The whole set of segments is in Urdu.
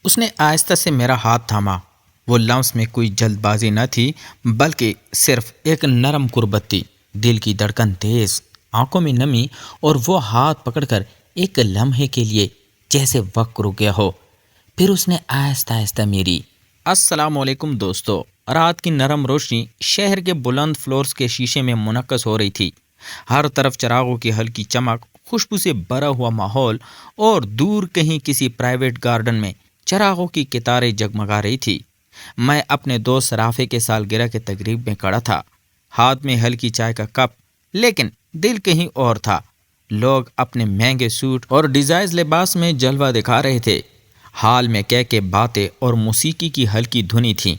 اس نے آہستہ سے میرا ہاتھ تھاما۔ وہ لمس میں کوئی جلد بازی نہ تھی، بلکہ صرف ایک نرم قربت تھی۔ دل کی دھڑکن تیز، آنکھوں میں نمی، اور وہ ہاتھ پکڑ کر ایک لمحے کے لیے جیسے وقت رک گیا ہو۔ پھر اس نے آہستہ آہستہ میری السلام علیکم دوستو۔ رات کی نرم روشنی شہر کے بلند فلورز کے شیشے میں منعکس ہو رہی تھی۔ ہر طرف چراغوں کی ہلکی چمک، خوشبو سے بھرا ہوا ماحول، اور دور کہیں کسی پرائیویٹ گارڈن میں چراغوں کی قطاریں جگمگا رہی تھی۔ میں اپنے دوست رافع کے سالگرہ کے تقریب میں کھڑا تھا، ہاتھ میں ہلکی چائے کا کپ، لیکن دل کہیں اور تھا۔ لوگ اپنے مہنگے سوٹ اور ڈیزائن لباس میں جلوہ دکھا رہے تھے۔ حال میں کے باتیں اور موسیقی کی ہلکی دھنی تھی۔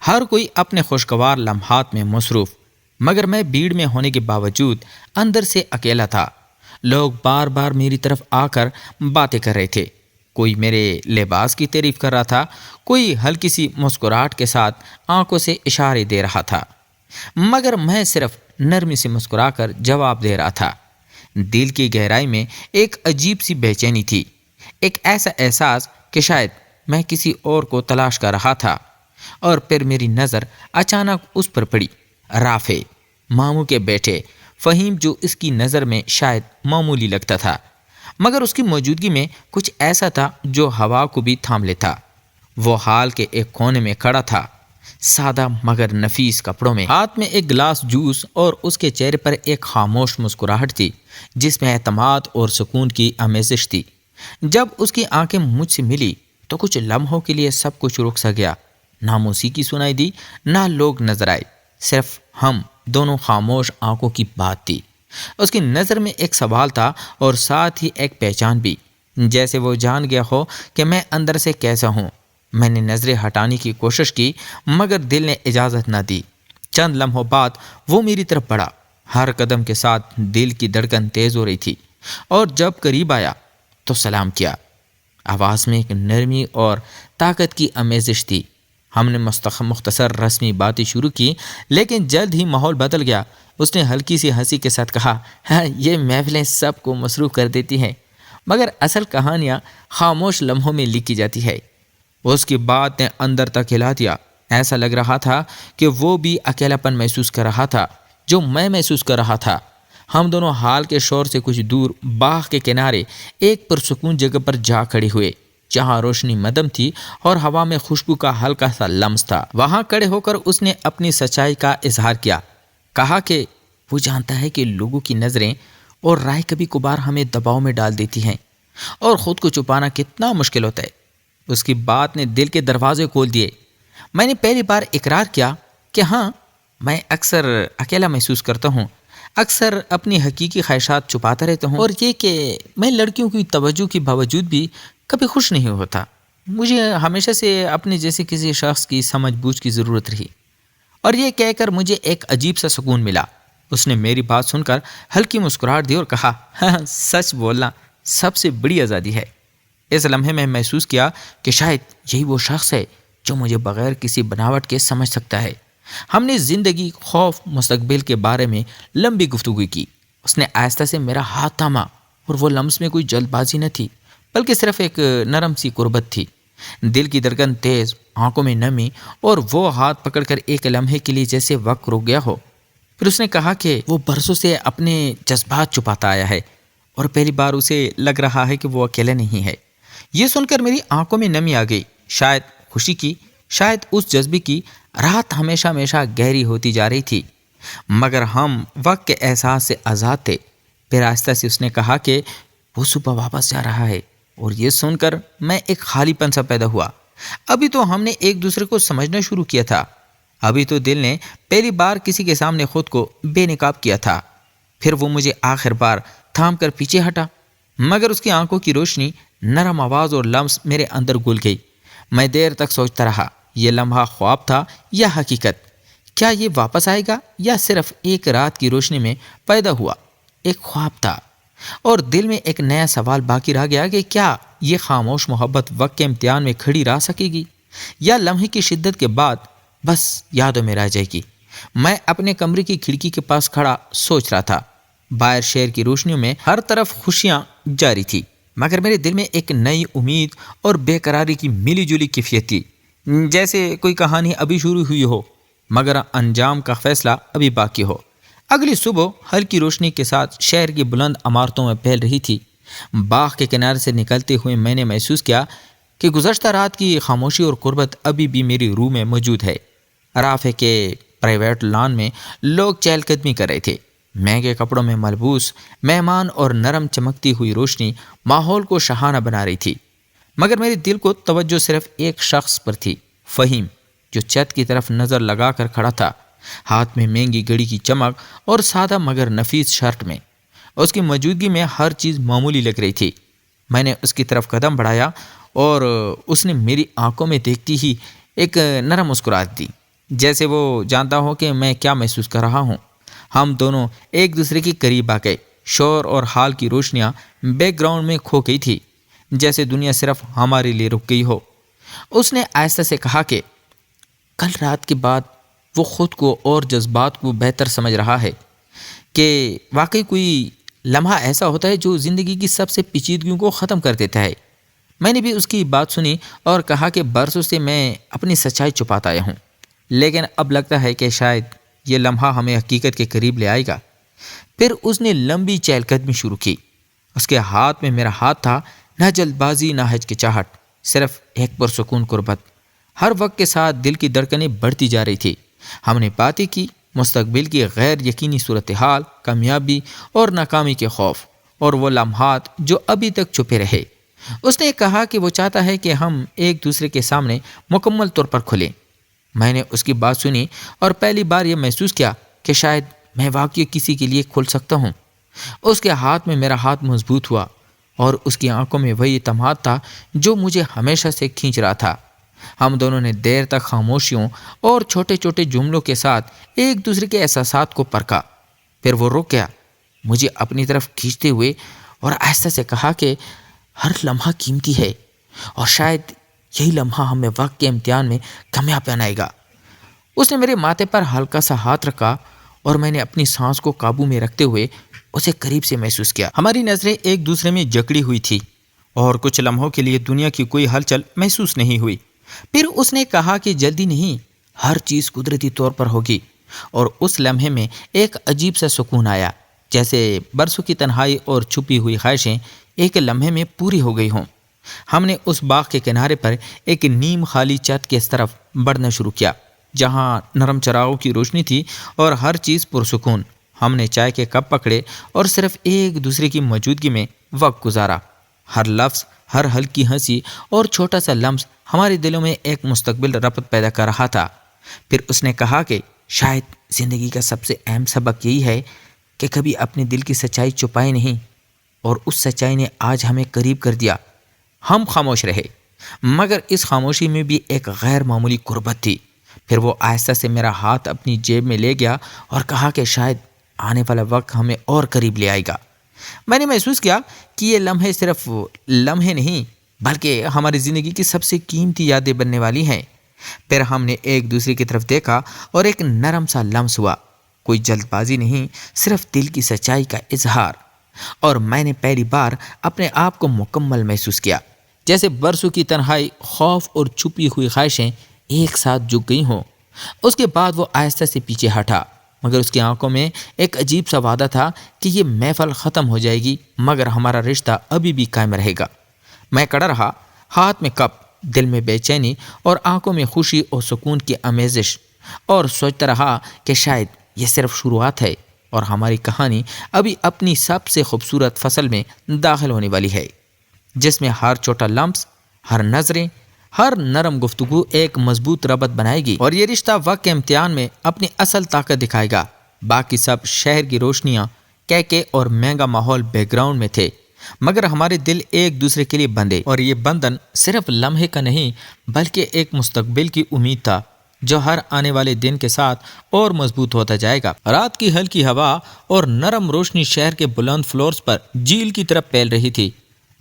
ہر کوئی اپنے خوشگوار لمحات میں مصروف، مگر میں بھیڑ میں ہونے کے باوجود اندر سے اکیلا تھا۔ لوگ بار بار میری طرف آ کر باتیں کر رہے تھے۔ کوئی میرے لباس کی تعریف کر رہا تھا، کوئی ہلکی سی مسکراہٹ کے ساتھ آنکھوں سے اشارے دے رہا تھا، مگر میں صرف نرمی سے مسکرا کر جواب دے رہا تھا۔ دل کی گہرائی میں ایک عجیب سی بے چینی تھی، ایک ایسا احساس کہ شاید میں کسی اور کو تلاش کر رہا تھا۔ اور پھر میری نظر اچانک اس پر پڑی، رافع، ماموں کے بیٹے فہیم، جو اس کی نظر میں شاید معمولی لگتا تھا، مگر اس کی موجودگی میں کچھ ایسا تھا جو ہوا کو بھی تھام لیتا۔ وہ ہال کے ایک کونے میں کھڑا تھا، سادہ مگر نفیس کپڑوں میں، ہاتھ میں ایک گلاس جوس، اور اس کے چہرے پر ایک خاموش مسکراہٹ تھی جس میں اعتماد اور سکون کی آمیزش تھی۔ جب اس کی آنکھیں مجھ سے ملی تو کچھ لمحوں کے لیے سب کچھ رک سا گیا۔ نہ موسیقی سنائی دی، نہ لوگ نظر آئے، صرف ہم دونوں خاموش آنکھوں کی بات تھی۔ اس کی نظر میں ایک سوال تھا اور ساتھ ہی ایک پہچان بھی، جیسے وہ جان گیا ہو کہ میں اندر سے کیسا ہوں۔ میں نے نظریں ہٹانے کی کوشش کی، مگر دل نے اجازت نہ دی۔ چند لمحوں بعد وہ میری طرف بڑھا، ہر قدم کے ساتھ دل کی دھڑکن تیز ہو رہی تھی، اور جب قریب آیا تو سلام کیا۔ آواز میں ایک نرمی اور طاقت کی آمیزش تھی۔ ہم نے مختصر رسمی باتیں شروع کی، لیکن جلد ہی ماحول بدل گیا۔ اس نے ہلکی سی ہنسی کے ساتھ کہا، ہاں، یہ محفلیں سب کو مصروف کر دیتی ہیں، مگر اصل کہانیاں خاموش لمحوں میں لکھی جاتی ہے۔ اس کی بات نے اندر تک ہلا دیا۔ ایسا لگ رہا تھا کہ وہ بھی اکیلا پن محسوس کر رہا تھا جو میں محسوس کر رہا تھا۔ ہم دونوں حال کے شور سے کچھ دور باغ کے کنارے ایک پرسکون جگہ پر جا کھڑے ہوئے، جہاں روشنی مدھم تھی اور ہوا میں خوشبو کا ہلکا سا لمس تھا۔ وہاں کھڑے ہو کر اس نے اپنی سچائی کا اظہار کیا، کہا کہ وہ جانتا ہے کہ لوگوں کی نظریں اور رائے کبھی کبھار ہمیں دباؤ میں ڈال دیتی ہیں، اور خود کو چھپانا کتنا مشکل ہوتا ہے۔ اس کی بات نے دل کے دروازے کھول دیے۔ میں نے پہلی بار اقرار کیا کہ ہاں، میں اکثر اکیلا محسوس کرتا ہوں، اکثر اپنی حقیقی خواہشات چھپاتا رہتا ہوں، اور یہ کہ میں لڑکیوں کی توجہ کے باوجود بھی کبھی خوش نہیں ہوتا۔ مجھے ہمیشہ سے اپنے جیسے کسی شخص کی سمجھ بوجھ کی ضرورت رہی، اور یہ کہہ کر مجھے ایک عجیب سا سکون ملا۔ اس نے میری بات سن کر ہلکی مسکراہٹ دی اور کہا، ہاں، سچ بولنا سب سے بڑی آزادی ہے۔ اس لمحے میں محسوس کیا کہ شاید یہی وہ شخص ہے جو مجھے بغیر کسی بناوٹ کے سمجھ سکتا ہے۔ ہم نے زندگی، خوف، مستقبل کے بارے میں لمبی گفتگو کی۔ اس نے آہستہ سے میرا ہاتھ تھاما، اور وہ لمس میں کوئی جلد بازی نہ تھی، بلکہ صرف ایک نرم سی قربت تھی۔ دل کی دھڑکن تیز، آنکھوں میں نمی، اور وہ ہاتھ پکڑ کر ایک لمحے کے لیے جیسے وقت رک گیا ہو۔ پھر اس نے کہا کہ وہ برسوں سے اپنے جذبات چھپاتا آیا ہے، اور پہلی بار اسے لگ رہا ہے کہ وہ اکیلا نہیں ہے۔ یہ سن کر میری آنکھوں میں نمی آ گئی، شاید خوشی کی، شاید اس جذبے کی۔ رات ہمیشہ گہری ہوتی جا رہی تھی، مگر ہم وقت کے احساس سے آزاد تھے۔ پھر آہستہ سے اس نے کہا کہ وہ صبح واپس جا رہا ہے، اور یہ سن کر میں ایک خالی پن سا پیدا ہوا۔ ابھی تو ہم نے ایک دوسرے کو سمجھنا شروع کیا تھا، ابھی تو دل نے پہلی بار کسی کے سامنے خود کو بے نقاب کیا تھا۔ پھر وہ مجھے آخر بار تھام کر پیچھے ہٹا، مگر اس کی آنکھوں کی روشنی، نرم آواز اور لمس میرے اندر گھل گئی۔ میں دیر تک سوچتا رہا، یہ لمحہ خواب تھا یا حقیقت؟ کیا یہ واپس آئے گا یا صرف ایک رات کی روشنی میں پیدا ہوا ایک خواب تھا؟ اور دل میں ایک نیا سوال باقی رہ گیا کہ کیا یہ خاموش محبت وقت کے امتحان میں کھڑی رہ سکے گی، یا لمحے کی شدت کے بعد بس یادوں میں رہ جائے گی؟ میں اپنے کمرے کی کھڑکی کے پاس کھڑا سوچ رہا تھا۔ باہر شہر کی روشنیوں میں ہر طرف خوشیاں جاری تھی، مگر میرے دل میں ایک نئی امید اور بے قراری کی ملی جلی کیفیت تھی، جیسے کوئی کہانی ابھی شروع ہوئی ہو مگر انجام کا فیصلہ ابھی باقی ہو۔ اگلی صبح ہلکی روشنی کے ساتھ شہر کی بلند عمارتوں میں پھیل رہی تھی۔ باغ کے کنارے سے نکلتے ہوئے میں نے محسوس کیا کہ گزشتہ رات کی خاموشی اور قربت ابھی بھی میری روح میں موجود ہے۔ رافع کے پرائیویٹ لان میں لوگ چہل قدمی کر رہے تھے۔ مہنگے کپڑوں میں ملبوس مہمان اور نرم چمکتی ہوئی روشنی ماحول کو شاہانہ بنا رہی تھی، مگر میرے دل کو توجہ صرف ایک شخص پر تھی، فہیم، جو چھت کی طرف نظر لگا کر کھڑا تھا، ہاتھ میں مہنگی گھڑی کی چمک اور سادہ مگر نفیس شرٹ میں۔ اس کی موجودگی میں ہر چیز معمولی لگ رہی تھی۔ میں نے اس کی طرف قدم بڑھایا اور اس نے میری آنکھوں میں دیکھتی ہی ایک نرم مسکراہٹ دی، جیسے وہ جانتا ہو کہ میں کیا محسوس کر رہا ہوں۔ ہم دونوں ایک دوسرے کے قریب آ گئے۔ شور اور ہال کی روشنیاں بیک گراؤنڈ میں کھو گئی تھی، جیسے دنیا صرف ہمارے لیے رک گئی ہو۔ اس نے آہستہ سے کہا کہ کل رات کے بعد وہ خود کو اور جذبات کو بہتر سمجھ رہا ہے، کہ واقعی کوئی لمحہ ایسا ہوتا ہے جو زندگی کی سب سے پیچیدگیوں کو ختم کر دیتا ہے۔ میں نے بھی اس کی بات سنی اور کہا کہ برسوں سے میں اپنی سچائی چھپاتا آیا ہوں، لیکن اب لگتا ہے کہ شاید یہ لمحہ ہمیں حقیقت کے قریب لے آئے گا۔ پھر اس نے لمبی چہل قدمی شروع کی۔ اس کے ہاتھ میں میرا ہاتھ تھا، نہ جلد بازی نہ ہچکچاہٹ، صرف ایک پرسکون قربت۔ ہر وقت کے ساتھ دل کی دھڑکنیں بڑھتی جا رہی تھی۔ ہم نے باتیں کی، مستقبل کی غیر یقینی صورتحال، کامیابی اور ناکامی کے خوف، اور وہ لمحات جو ابھی تک چھپے رہے۔ اس نے کہا کہ وہ چاہتا ہے کہ ہم ایک دوسرے کے سامنے مکمل طور پر کھلیں۔ میں نے اس کی بات سنی اور پہلی بار یہ محسوس کیا کہ شاید میں واقعی کسی کے لیے کھل سکتا ہوں۔ اس کے ہاتھ میں میرا ہاتھ مضبوط ہوا اور اس کی آنکھوں میں وہی اعتماد تھا جو مجھے ہمیشہ سے کھینچ رہا تھا۔ ہم دونوں نے دیر تک خاموشیوں اور چھوٹے چھوٹے جملوں کے ساتھ ایک دوسرے کے احساسات کو پرکھا۔ پھر وہ رک گیا، مجھے اپنی طرف کھینچتے ہوئے، اور آہستہ سے کہا کہ ہر لمحہ قیمتی ہے، اور شاید یہی لمحہ ہمیں وقت کے امتحان میں کامیاب بنائے گا۔ اس نے میرے ماتھے پر ہلکا سا ہاتھ رکھا اور میں نے اپنی سانس کو قابو میں رکھتے ہوئے اسے قریب سے محسوس کیا۔ ہماری نظریں ایک دوسرے میں جکڑی ہوئی تھی اور کچھ لمحوں کے لیے دنیا کی کوئی ہلچل محسوس نہیں ہوئی۔ پھر اس نے کہا کہ جلدی نہیں، ہر چیز قدرتی طور پر ہوگی، اور اس لمحے میں ایک عجیب سا سکون آیا، جیسے برسوں کی تنہائی اور چھپی ہوئی خواہشیں ایک لمحے میں پوری ہو گئی ہوں۔ ہم نے اس باغ کے کنارے پر ایک نیم خالی چھت کی طرف بڑھنا شروع کیا، جہاں نرم چراغوں کی روشنی تھی اور ہر چیز پرسکون۔ ہم نے چائے کے کپ پکڑے اور صرف ایک دوسرے کی موجودگی میں وقت گزارا۔ ہر لفظ، ہر ہلکی ہنسی اور چھوٹا سا لمس ہمارے دلوں میں ایک مستقبل ربط پیدا کر رہا تھا۔ پھر اس نے کہا کہ شاید زندگی کا سب سے اہم سبق یہی ہے کہ کبھی اپنے دل کی سچائی چھپائے نہیں، اور اس سچائی نے آج ہمیں قریب کر دیا۔ ہم خاموش رہے، مگر اس خاموشی میں بھی ایک غیر معمولی قربت تھی۔ پھر وہ آہستہ سے میرا ہاتھ اپنی جیب میں لے گیا اور کہا کہ شاید آنے والا وقت ہمیں اور قریب لے آئے گا۔ میں نے محسوس کیا کہ یہ لمحے صرف لمحے نہیں، بلکہ ہماری زندگی کی سب سے قیمتی یادیں بننے والی ہیں۔ پھر ہم نے ایک دوسرے کی طرف دیکھا اور ایک نرم سا لمس ہوا، کوئی جلد بازی نہیں، صرف دل کی سچائی کا اظہار۔ اور میں نے پہلی بار اپنے آپ کو مکمل محسوس کیا، جیسے برسوں کی تنہائی، خوف اور چھپی ہوئی خواہشیں ایک ساتھ جھک گئی ہوں۔ اس کے بعد وہ آہستہ سے پیچھے ہٹا، مگر اس کی آنکھوں میں ایک عجیب سا وعدہ تھا کہ یہ محفل ختم ہو جائے گی مگر ہمارا رشتہ ابھی بھی قائم رہے گا۔ میں کڑا رہا، ہاتھ میں کپ، دل میں بے چینی اور آنکھوں میں خوشی اور سکون کی آمیزش، اور سوچتا رہا کہ شاید یہ صرف شروعات ہے اور ہماری کہانی ابھی اپنی سب سے خوبصورت فصل میں داخل ہونے والی ہے، جس میں ہر چھوٹا لمس، ہر نظریں، ہر نرم گفتگو ایک مضبوط ربط بنائے گی، اور یہ رشتہ وقت کے امتحان میں اپنی اصل طاقت دکھائے گا۔ باقی سب شہر کی روشنیاں، کہکے اور مہنگا ماحول بیک گراؤنڈ میں تھے، مگر ہمارے دل ایک دوسرے کے لیے بندھے، اور یہ بندھن صرف لمحے کا نہیں بلکہ ایک مستقبل کی امید تھا جو ہر آنے والے دن کے ساتھ اور مضبوط ہوتا جائے گا۔ رات کی ہلکی ہوا اور نرم روشنی شہر کے بلند فلورز پر جھیل کی طرف پھیل رہی تھی۔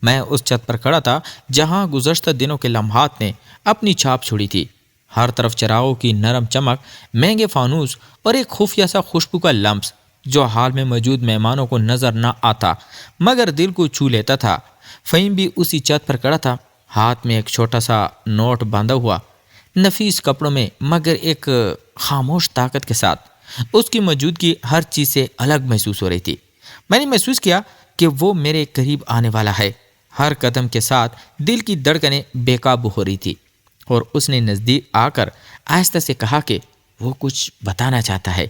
میں اس چھت پر کھڑا تھا جہاں گزشتہ دنوں کے لمحات نے اپنی چھاپ چھوڑی تھی۔ ہر طرف چراغوں کی نرم چمک، مہنگے فانوس اور ایک خفیہ سا خوشبو کا لمس جو حال میں موجود مہمانوں کو نظر نہ آتا مگر دل کو چھو لیتا تھا۔ فہیم بھی اسی چھت پر کھڑا تھا، ہاتھ میں ایک چھوٹا سا نوٹ باندھا ہوا، نفیس کپڑوں میں، مگر ایک خاموش طاقت کے ساتھ۔ اس کی موجودگی ہر چیز سے الگ محسوس ہو رہی تھی۔ میں نے محسوس کیا کہ وہ میرے قریب آنے والا ہے۔ ہر قدم کے ساتھ دل کی دھڑکنیں بے قابو ہو رہی تھی، اور اس نے نزدیک آ کر آہستہ سے کہا کہ وہ کچھ بتانا چاہتا ہے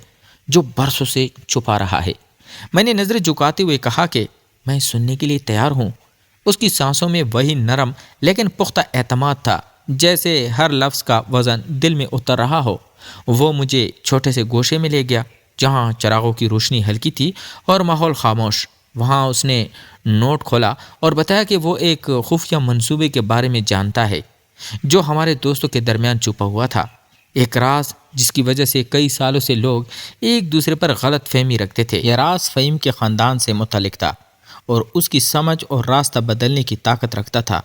جو برسوں سے چھپا رہا ہے۔ میں نے نظریں جھکاتے ہوئے کہا کہ میں سننے کے لیے تیار ہوں۔ اس کی سانسوں میں وہی نرم لیکن پختہ اعتماد تھا، جیسے ہر لفظ کا وزن دل میں اتر رہا ہو۔ وہ مجھے چھوٹے سے گوشے میں لے گیا جہاں چراغوں کی روشنی ہلکی تھی اور ماحول خاموش۔ وہاں اس نے نوٹ کھولا اور بتایا کہ وہ ایک خفیہ منصوبے کے بارے میں جانتا ہے جو ہمارے دوستوں کے درمیان چھپا ہوا تھا، ایک راز جس کی وجہ سے کئی سالوں سے لوگ ایک دوسرے پر غلط فہمی رکھتے تھے۔ یہ راز فہیم کے خاندان سے متعلق تھا اور اس کی سمجھ اور راستہ بدلنے کی طاقت رکھتا تھا۔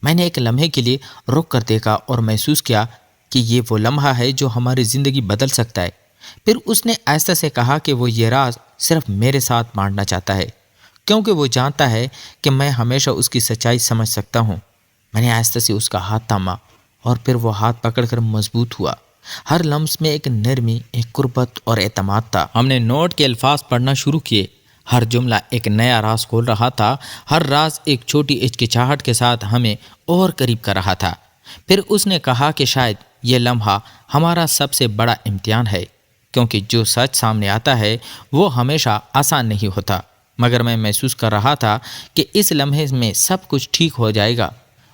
میں نے ایک لمحے کے لیے رک کر دیکھا اور محسوس کیا کہ یہ وہ لمحہ ہے جو ہماری زندگی بدل سکتا ہے۔ پھر اس نے آہستہ سے کہا کہ وہ یہ راز صرف میرے ساتھ بانٹنا چاہتا ہے کیونکہ وہ جانتا ہے کہ میں ہمیشہ اس کی سچائی سمجھ سکتا ہوں۔ میں نے آہستہ سے اس کا ہاتھ تھاما اور پھر وہ ہاتھ پکڑ کر مضبوط ہوا۔ ہر لمس میں ایک نرمی، ایک قربت اور اعتماد تھا۔ ہم نے نوٹ کے الفاظ پڑھنا شروع کیے۔ ہر جملہ ایک نیا راز کھول رہا تھا، ہر راز ایک چھوٹی ہچکچاہٹ کے ساتھ ہمیں اور قریب کر رہا تھا۔ پھر اس نے کہا کہ شاید یہ لمحہ ہمارا سب سے بڑا امتحان ہے، کیونکہ جو سچ سامنے آتا ہے وہ ہمیشہ آسان نہیں ہوتا، مگر میں محسوس کر رہا تھا کہ اس لمحے میں سب کچھ ٹھیک ہو جائے گا۔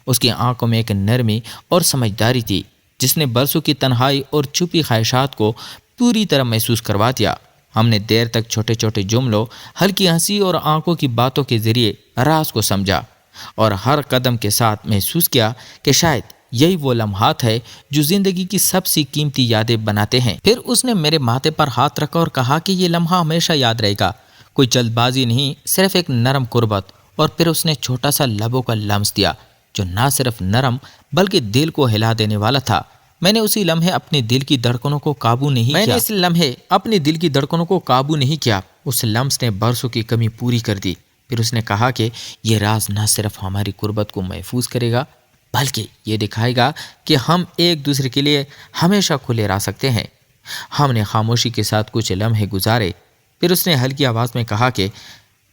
اس کی آنکھوں میں ایک نرمی اور سمجھداری تھی جس نے برسوں کی تنہائی اور چھپی خواہشات کو پوری طرح محسوس کروا دیا۔ ہم نے دیر تک چھوٹے چھوٹے جملوں، ہلکی ہنسی اور آنکھوں کی باتوں کے ذریعے راز کو سمجھا، اور ہر قدم کے ساتھ محسوس کیا کہ شاید یہی وہ لمحات ہے جو زندگی کی سب سے قیمتی یادیں بناتے ہیں۔ پھر اس نے میرے ماتھے پر ہاتھ رکھا اور کہا کہ یہ لمحہ ہمیشہ یاد رہے گا، کوئی جلد بازی نہیں، صرف ایک نرم قربت۔ اور پھر اس نے چھوٹا سا لبوں کا لمس دیا جو نہ صرف نرم بلکہ دل کو ہلا دینے والا تھا۔ میں نے اسی لمحے اپنے دل کی دھڑکنوں کو قابو نہیں کیا۔ اس لمس نے برسوں کی کمی پوری کر دی۔ پھر اس نے کہا کہ یہ راز نہ صرف ہماری قربت کو محفوظ کرے گا بلکہ یہ دکھائے گا کہ ہم ایک دوسرے کے لیے ہمیشہ کھلے رہ سکتے ہیں۔ ہم نے خاموشی کے ساتھ کچھ لمحے گزارے۔ پھر اس نے ہلکی آواز میں کہا کہ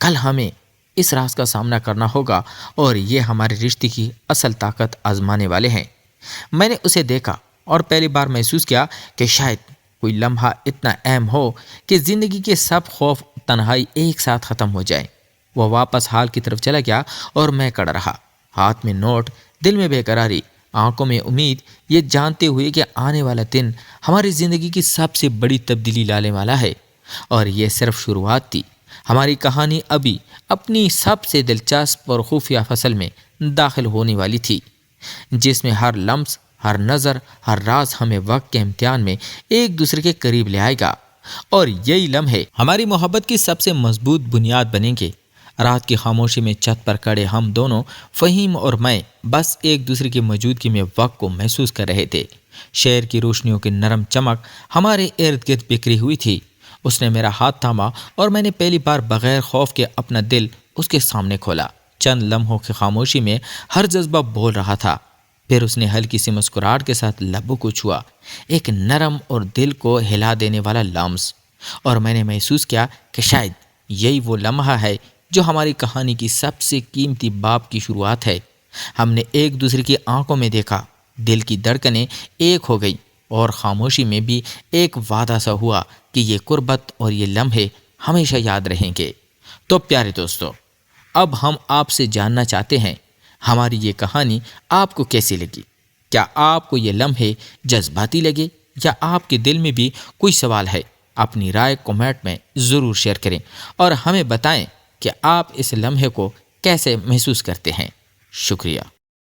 کل ہمیں اس راز کا سامنا کرنا ہوگا اور یہ ہمارے رشتے کی اصل طاقت آزمانے والے ہیں۔ میں نے اسے دیکھا اور پہلی بار محسوس کیا کہ شاید کوئی لمحہ اتنا اہم ہو کہ زندگی کے سب خوف، تنہائی ایک ساتھ ختم ہو جائے۔ وہ واپس ہال کی طرف چلا گیا اور میں کھڑا رہا، ہاتھ میں نوٹ، دل میں بے قراری، آنکھوں میں امید، یہ جانتے ہوئے کہ آنے والا دن ہماری زندگی کی سب سے بڑی تبدیلی لانے والا ہے۔ اور یہ صرف شروعات تھی۔ ہماری کہانی ابھی اپنی سب سے دلچسپ اور خفیہ فصل میں داخل ہونے والی تھی، جس میں ہر لمس، ہر نظر، ہر راز ہمیں وقت کے امتحان میں ایک دوسرے کے قریب لے آئے گا، اور یہی لمحے ہماری محبت کی سب سے مضبوط بنیاد بنیں گے۔ رات کی خاموشی میں چھت پر کھڑے ہم دونوں، فہیم اور میں، بس ایک دوسرے کی موجودگی میں وقت کو محسوس کر رہے تھے۔ شہر کی روشنیوں کی نرم چمک ہمارے ارد گرد بکھری ہوئی تھی۔ اس نے میرا ہاتھ تھاما اور میں نے پہلی بار بغیر خوف کے اپنا دل اس کے سامنے کھولا۔ چند لمحوں کی خاموشی میں ہر جذبہ بول رہا تھا۔ پھر اس نے ہلکی سی مسکراہٹ کے ساتھ لبوں کو چھوا، ایک نرم اور دل کو ہلا دینے والا لمس، اور میں نے محسوس کیا کہ شاید یہی وہ لمحہ ہے جو ہماری کہانی کی سب سے قیمتی باب کی شروعات ہے۔ ہم نے ایک دوسرے کی آنکھوں میں دیکھا، دل کی دھڑکنیں ایک ہو گئی، اور خاموشی میں بھی ایک وعدہ سا ہوا کہ یہ قربت اور یہ لمحے ہمیشہ یاد رہیں گے۔ تو پیارے دوستو، اب ہم آپ سے جاننا چاہتے ہیں ہماری یہ کہانی آپ کو کیسی لگی؟ کیا آپ کو یہ لمحے جذباتی لگے یا آپ کے دل میں بھی کوئی سوال ہے؟ اپنی رائے کمنٹ میں ضرور شیئر کریں اور ہمیں بتائیں کہ آپ اس لمحے کو کیسے محسوس کرتے ہیں۔ شکریہ۔